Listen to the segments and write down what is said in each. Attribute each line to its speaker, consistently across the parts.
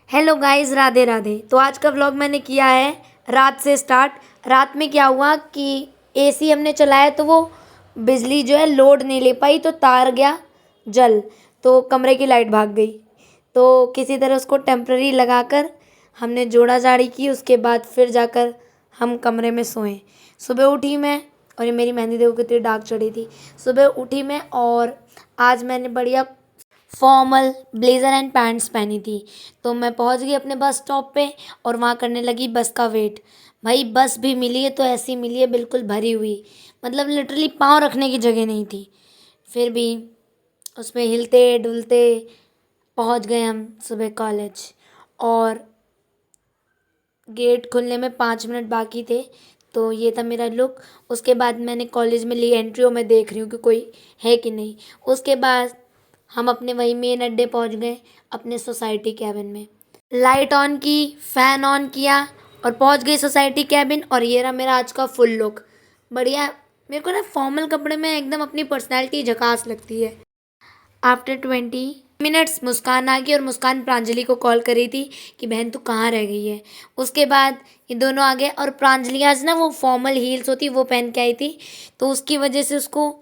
Speaker 1: Hello guys, Radhe Radhe. तो आज का व्लॉग मैंने किया है रात से स्टार्ट। रात में क्या हुआ कि एसी हमने चलाया तो वो बिजली जो है लोड नहीं ले पाई, तो तार गया जल, तो कमरे की लाइट भाग गई। तो किसी तरह उसको टेम्प्ररी लगाकर हमने जोड़ा जाड़ी की। उसके बाद फिर जाकर हम कमरे में सोए। सुबह उठी मैं, और ये मेरी मेहंदी देखो कितनी डार्क चढ़ी थी। सुबह उठी मैं और आज मैंने बढ़िया फॉर्मल ब्लेज़र एंड पैंट्स पहनी थी। तो मैं पहुंच गई अपने बस स्टॉप पे और वहाँ करने लगी बस का वेट। भाई बस भी मिली है तो ऐसी मिली है बिल्कुल भरी हुई, मतलब लिटरली पाँव रखने की जगह नहीं थी। फिर भी उसमें हिलते डुलते पहुंच गए हम सुबह कॉलेज। और गेट खुलने में 5 मिनट बाकी थे। तो ये था मेरा लुक। उसके बाद मैंने कॉलेज में ली एंट्री और मैं देख रही हूँ कि कोई है कि नहीं। उसके बाद हम अपने वही मेन अड्डे पहुँच गए, अपने सोसाइटी कैबिन में। लाइट ऑन की, फ़ैन ऑन किया और पहुँच गई सोसाइटी कैबिन। और ये रहा मेरा आज का फुल लुक। बढ़िया। मेरे को ना फॉर्मल कपड़े में एकदम अपनी पर्सनैलिटी झकास लगती है। आफ्टर 20 मिनट्स मुस्कान आ गई और मुस्कान प्रांजलि को कॉल करी थी कि बहन तू कहाँ रह गई है। उसके बाद ये दोनों आ गए और प्रांजलि आज ना वो फॉर्मल हील्स होती वो पहन के आई थी, तो उसकी वजह से उसको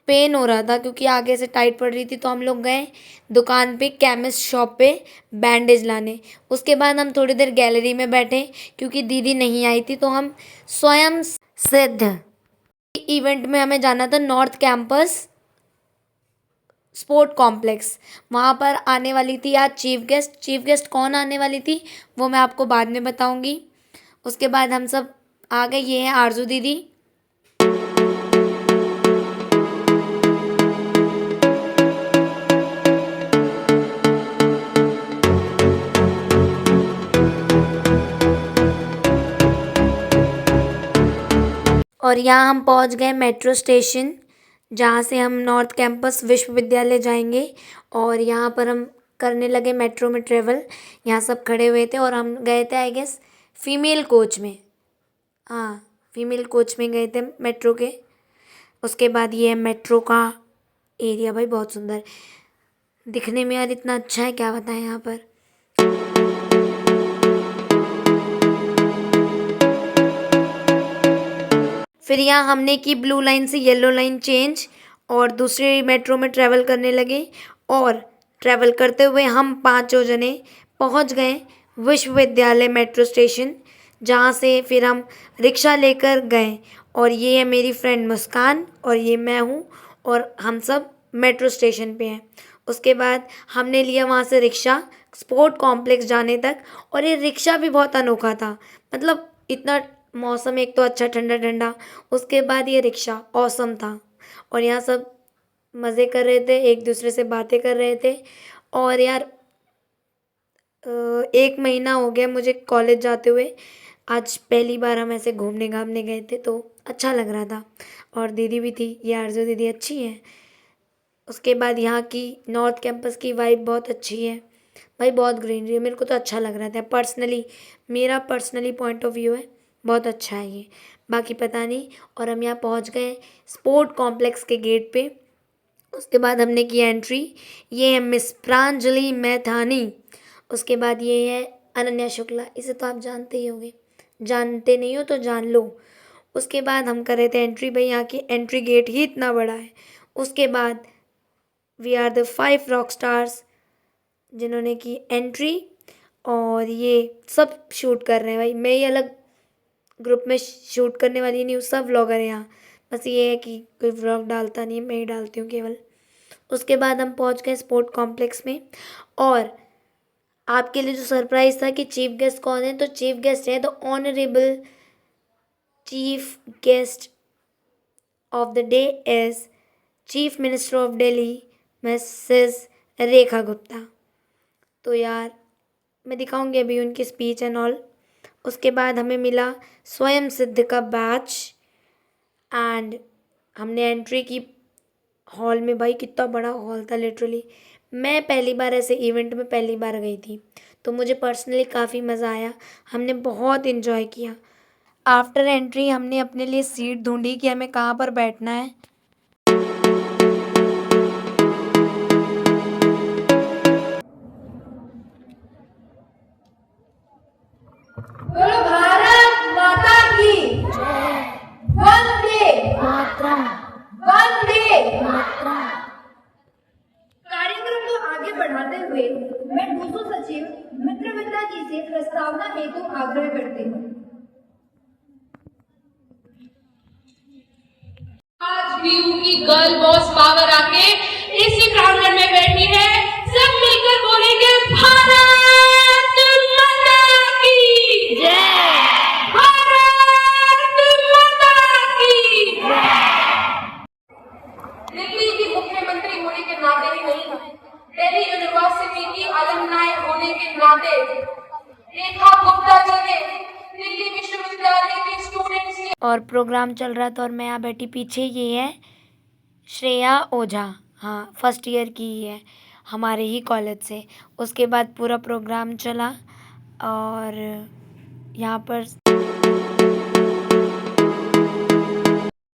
Speaker 1: पेन हो रहा था क्योंकि आगे से टाइट पड़ रही थी। तो हम लोग गए दुकान पे, केमिस्ट शॉप पे, बैंडेज लाने। उसके बाद हम थोड़ी देर गैलरी में बैठे क्योंकि दीदी नहीं आई थी। तो हम स्वयं सिद्ध इवेंट में हमें जाना था, नॉर्थ कैंपस स्पोर्ट कॉम्प्लेक्स। वहाँ पर आने वाली थी आज चीफ गेस्ट। चीफ गेस्ट कौन आने वाली थी वो मैं आपको बाद में बताऊंगी। उसके बाद हम सब आ गए। ये है आरजू दीदी। और यहाँ हम पहुँच गए मेट्रो स्टेशन, जहाँ से हम नॉर्थ कैंपस विश्वविद्यालय जाएंगे। और यहाँ पर हम करने लगे मेट्रो में ट्रेवल। यहाँ सब खड़े हुए थे और हम गए थे आई गेस फीमेल कोच में। हाँ, फीमेल कोच में गए थे मेट्रो के। उसके बाद ये है मेट्रो का एरिया। भाई बहुत सुंदर दिखने में, यार इतना अच्छा है क्या बताएं यहाँ पर। फिर यहाँ हमने की ब्लू लाइन से येलो लाइन चेंज और दूसरे मेट्रो में ट्रैवल करने लगे। और ट्रैवल करते हुए हम पाँचों जने पहुँच गए विश्वविद्यालय मेट्रो स्टेशन, जहाँ से फिर हम रिक्शा लेकर गए। और ये है मेरी फ्रेंड मुस्कान और ये मैं हूँ, और हम सब मेट्रो स्टेशन पे हैं। उसके बाद हमने लिया वहाँ से रिक्शा स्पोर्ट कॉम्प्लेक्स जाने तक। और ये रिक्शा भी बहुत अनोखा था, मतलब इतना मौसम एक तो अच्छा ठंडा ठंडा, उसके बाद ये रिक्शा औसम था। और यहाँ सब मज़े कर रहे थे, एक दूसरे से बातें कर रहे थे। और यार 1 महीना हो गया मुझे कॉलेज जाते हुए। आज पहली बार हम ऐसे घूमने घामने गए थे तो अच्छा लग रहा था। और दीदी भी थी, ये आरजू दीदी अच्छी है। उसके बाद यहाँ की नॉर्थ कैंपस की वाइब बहुत अच्छी है। भाई बहुत ग्रीनरी है, मेरे को तो अच्छा लग रहा था पर्सनली। मेरा पर्सनली पॉइंट ऑफ व्यू है, बहुत अच्छा है ये। बाकी पता नहीं। और हम यहाँ पहुँच गए स्पोर्ट कॉम्प्लेक्स के गेट पे। उसके बाद हमने की एंट्री। ये है मिस प्रांजलि मैथानी। उसके बाद ये है अनन्या शुक्ला, इसे तो आप जानते ही होंगे, जानते नहीं हो तो जान लो। उसके बाद हम कर रहे थे एंट्री। भाई यहाँ की एंट्री गेट ही इतना बड़ा है। उसके बाद we are the 5 rock stars जिन्होंने की एंट्री। और ये सब शूट कर रहे हैं। भाई मैं ही अलग ग्रुप में शूट करने वाली नहीं हूँ, सब व्लॉगर हैं यहाँ। बस ये है कि कोई व्लॉग डालता नहीं है, मैं ही डालती हूँ केवल। उसके बाद हम पहुँच गए स्पोर्ट कॉम्प्लेक्स में। और आपके लिए जो सरप्राइज था कि चीफ गेस्ट कौन है, तो चीफ गेस्ट है the honourable chief guest of the day is chief minister of Delhi Mrs Rekha Gupta. तो यार मैं दिखाऊंगी अभी उनकी स्पीच एंड ऑल। उसके बाद हमें मिला स्वयं सिद्ध का बैच एंड हमने एंट्री की हॉल में। भाई कितना बड़ा हॉल था लिटरली। मैं पहली बार ऐसे इवेंट में पहली बार गई थी, तो मुझे पर्सनली काफ़ी मज़ा आया। हमने बहुत इन्जॉय किया। आफ्टर एंट्री हमने अपने लिए सीट ढूंढी कि हमें कहाँ पर बैठना है।
Speaker 2: बोलो भारत माता की वंदे
Speaker 1: मातरम
Speaker 2: वंदे।
Speaker 1: मातरम।
Speaker 2: कार्यक्रम को आगे बढ़ाते हुए मैं डूसू सचिव मित्रविद्या जी से प्रस्तावना हेतु आग्रह करती हूँ।
Speaker 3: आज बीयू की गर्ल बॉस पावर आके इसी प्रांगण में बैठी है। सब मिलकर बोलेंगे भारत माता की
Speaker 1: जय।
Speaker 3: भारत माता की दिल्ली की मुख्यमंत्री होने के नाते ही नहीं, दिल्ली यूनिवर्सिटी की अलुमनाई होने के नाते रेखा गुप्ता जी ने दिल्ली विश्वविद्यालय के स्टूडेंट्स की
Speaker 1: और प्रोग्राम चल रहा था और मैं यहाँ बैठी। पीछे ये है श्रेया ओझा, हाँ फर्स्ट ईयर की ही है हमारे ही कॉलेज से। उसके बाद पूरा प्रोग्राम चला और यहाँ पर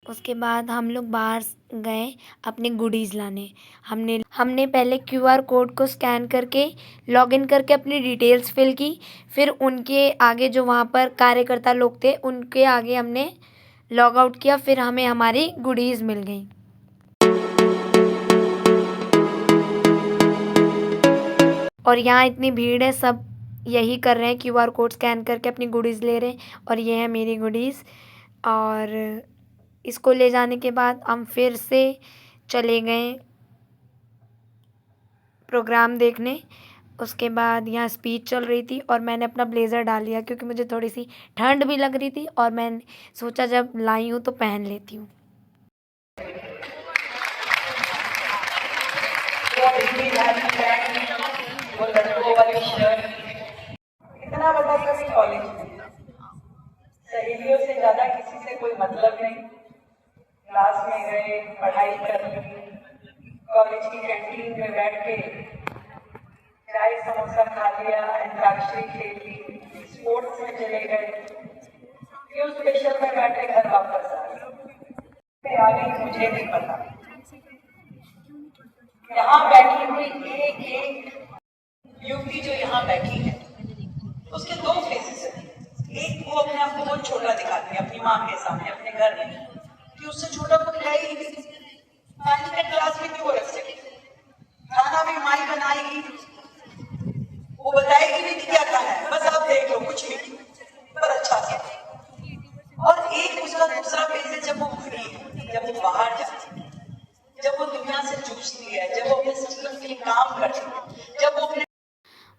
Speaker 1: उसके बाद हम लोग बाहर गए अपने गुडीज़ लाने। हमने पहले क्यूआर कोड को स्कैन करके लॉगिन करके अपनी डिटेल्स फिल की। फिर उनके आगे जो वहाँ पर कार्यकर्ता लोग थे उनके आगे हमने लॉग आउट किया। फिर हमें हमारी गुडीज़ मिल गई। और यहाँ इतनी भीड़ है, सब यही कर रहे हैं, क्यूआर कोड स्कैन करके अपनी गुडीज़ ले रहे हैं। और ये है मेरी गुडीज़। और इसको ले जाने के बाद हम फिर से चले गए प्रोग्राम देखने। उसके बाद यहाँ स्पीच चल रही थी और मैंने अपना ब्लेज़र डाल लिया क्योंकि मुझे थोड़ी सी ठंड भी लग रही थी और मैंने सोचा जब लाई हूँ तो पहन लेती हूँ।
Speaker 4: वो लड़कों वाली शर्ट, इतना बड़ा कभी कॉलेज में सहेलियों से ज्यादा किसी से कोई मतलब नहीं। क्लास में गए, पढ़ाई कर ली, कॉलेज की कैंटीन में बैठ के चाय समोसा खा लिया, अंताक्षरी खेल ली, स्पोर्ट्स में चले गए, क्यों स्पेशल में बैठे घर वापस आ गए। आगे मुझे नहीं पता। यहाँ बैठी हुई एक युवती जो यहाँ बैठी है उसके दो फेसेस हैं। एक वो अपने आप को बहुत छोटा दिखाती है अपनी माँ के सामने, अपने घर में, कि उससे छोटा कोई है ही नहीं। पानी का ग्लास भी क्यों रख सके, खाना भी माई बनाएगी, वो बताएगी भी कि क्या खाना है, बस आप देख लो, कुछ भी पर अच्छा सा। और एक उसका दूसरा फेस है जब वो फ्री है, जब वो बाहर जाती है, जब वो दुनिया से जूझती है, जब वो अपने सिस्टम के लिए काम करती है, जब वो अपने।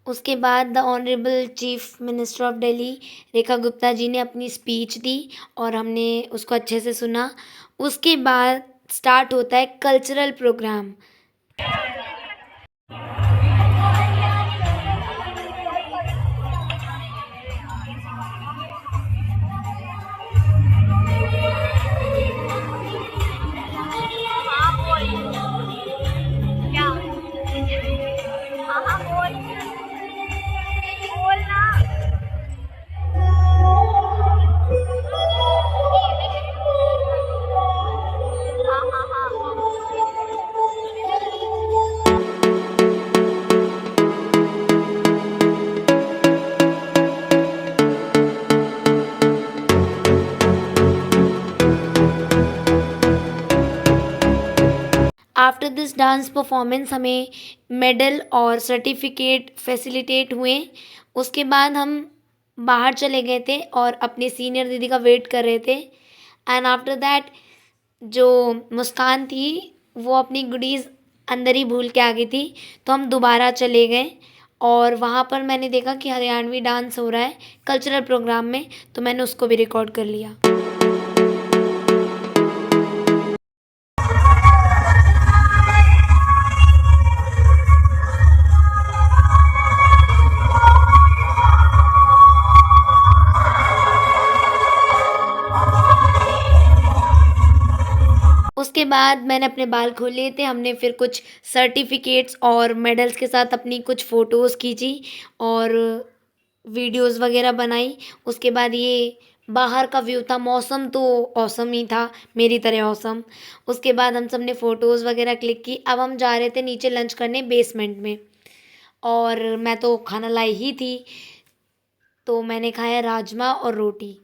Speaker 1: उसके बाद the honourable chief minister of Delhi Rekha Gupta ji ने अपनी स्पीच दी और हमने उसको अच्छे से सुना। उसके बाद स्टार्ट होता है cultural programme. After this dance performance हमें मेडल और सर्टिफिकेट फैसिलिटेट हुए। उसके बाद हम बाहर चले गए थे और अपनी सीनियर दीदी का वेट कर रहे थे। एंड आफ्टर दैट जो मुस्कान थी वो अपनी गुडीज़ अंदर ही भूल के आ गई थी, तो हम दोबारा चले गए और वहाँ पर मैंने देखा कि हरियाणवी डांस हो रहा है कल्चरल प्रोग्राम में, तो मैंने उसको भी रिकॉर्ड कर लिया। उसके बाद मैंने अपने बाल खोल लिए थे। हमने फिर कुछ सर्टिफिकेट्स और मेडल्स के साथ अपनी कुछ फ़ोटोज़ खींची और वीडियोज़ वगैरह बनाई। उसके बाद ये बाहर का व्यू था, मौसम तो औसम ही था, मेरी तरह औसम। उसके बाद हम सब ने फ़ोटोज़ वगैरह क्लिक की। अब हम जा रहे थे नीचे लंच करने बेसमेंट में और मैं तो खाना लाई ही थी। तो मैंने खाया राजमा और रोटी।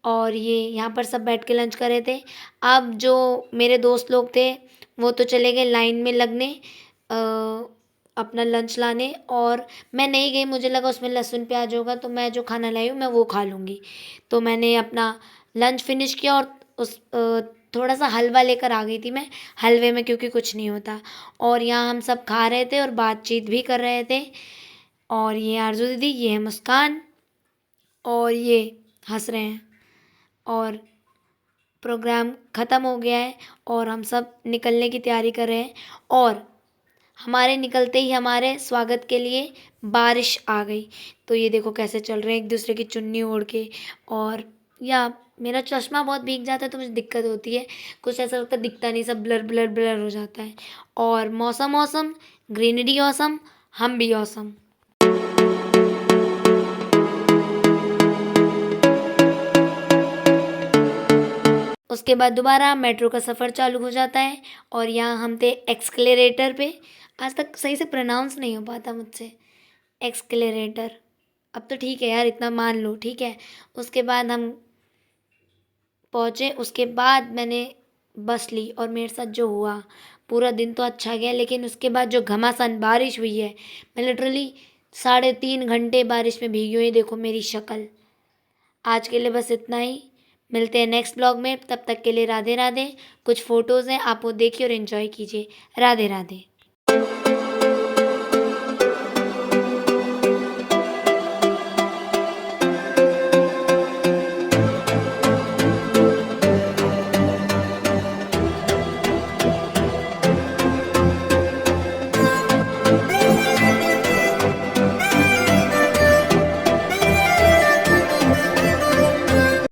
Speaker 1: और ये यहाँ पर सब बैठ के लंच कर रहे थे। अब जो मेरे दोस्त लोग थे वो तो चले गए लाइन में लगने अ, अपना लंच लाने, और मैं नहीं गई, मुझे लगा उसमें लहसुन प्याज होगा तो मैं जो खाना लाई हूँ मैं वो खा लूँगी। तो मैंने अपना लंच फिनिश किया और थोड़ा सा हलवा लेकर आ गई थी मैं, हलवे में क्योंकि कुछ नहीं होता। और यहाँ हम सब खा रहे थे और बातचीत भी कर रहे थे। और ये आरजू दीदी, ये है मुस्कान, और ये हंस रहे हैं। और प्रोग्राम ख़त्म हो गया है और हम सब निकलने की तैयारी कर रहे हैं। और हमारे निकलते ही हमारे स्वागत के लिए बारिश आ गई। तो ये देखो कैसे चल रहे हैं एक दूसरे की चुन्नी ओढ़ के। और या मेरा चश्मा बहुत भीग जाता है तो मुझे दिक्कत होती है, कुछ ऐसा लगता है दिखता नहीं, सब ब्लर ब्लर ब्लर हो जाता है। और मौसम औसम, ग्रीनरी औसम, हम भी औसम। उसके बाद दोबारा मेट्रो का सफ़र चालू हो जाता है। और यहाँ हम थे एक्सक्लेरेटर पे। आज तक सही से प्रोनाउंस नहीं हो पाता मुझसे, एक्सक्लेरेटर। अब तो ठीक है यार, इतना मान लो, ठीक है। उसके बाद हम पहुँचे, उसके बाद मैंने बस ली और मेरे साथ जो हुआ, पूरा दिन तो अच्छा गया लेकिन उसके बाद जो घमासान बारिश हुई है, मैं लिटरली 3.5 घंटे बारिश में भीगी हुई। देखो मेरी शक्ल। आज के लिए बस इतना ही, मिलते हैं नेक्स्ट ब्लॉग में। तब तक के लिए राधे राधे। कुछ फ़ोटोज़ हैं, आप वो देखिए और एंजॉय कीजिए। राधे राधे।